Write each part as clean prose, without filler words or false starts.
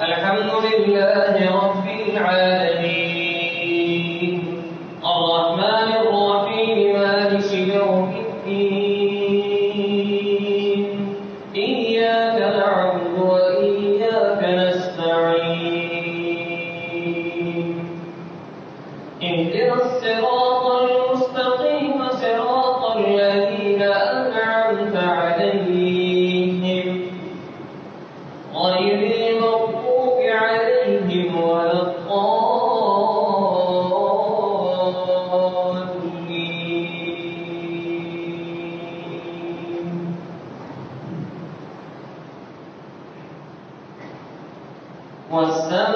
الحمد لله رب العالمين الرحمن الرحيم مالك يوم الدين إياك نعبد وإياك نستعين اهدنا الصراط المستقيم صراط الذين أنعمت عليهم غير المغضوب عليهم ولا الضالين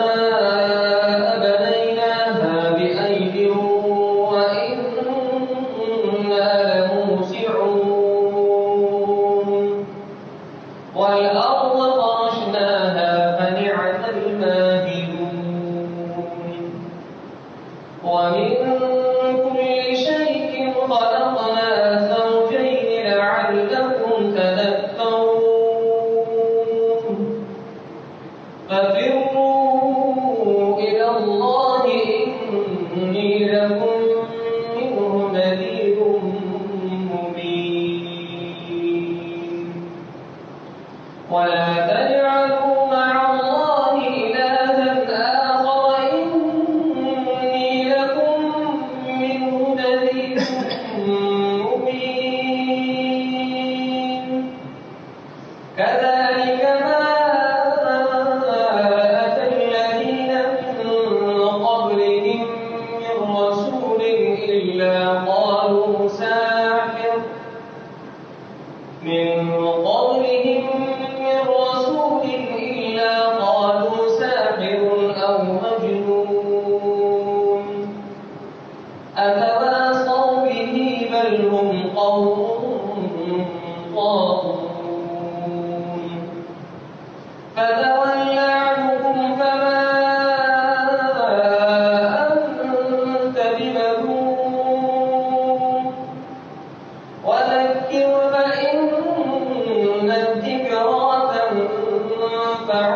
والسماء بنيناها بأيد وإنا لموسعون والأرض فرشناها فنعم الماهدون ومن كل شيء خلقنا زوجين لعلكم تذكرون ففروا إلى الله إني لكم منه نذير مبين ولا تجعلوا مع الله إلها آخر إني لكم منه نذير مبين كذلك ما أتى الذين من قبلهم من رسول إلا قالوا ساحر أو مجنون أتواصوا به بل هم قوم طاغون فتول عنهم فما أنت بملوم وذكر فإن الذكرى تنفع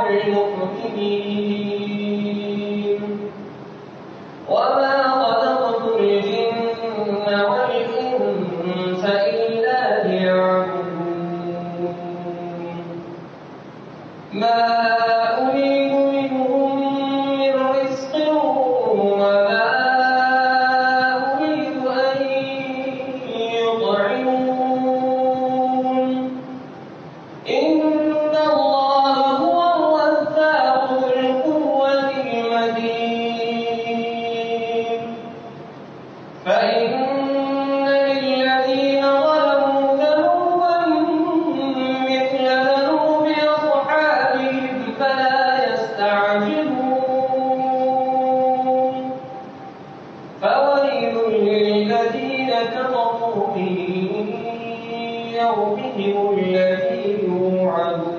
المؤمنين وما خلقت الجن والإنس إلا ليعبدون ما أريد منهم من رزق وما أريد أن يطعمون إن الله هو الرزاق ذو القوة المتين فإن للذين ظلموا ذنوبا مثل ذنوب أصحابهم فلا يستعجلون فويل للذين كفروا من يومهم الذي يوعدون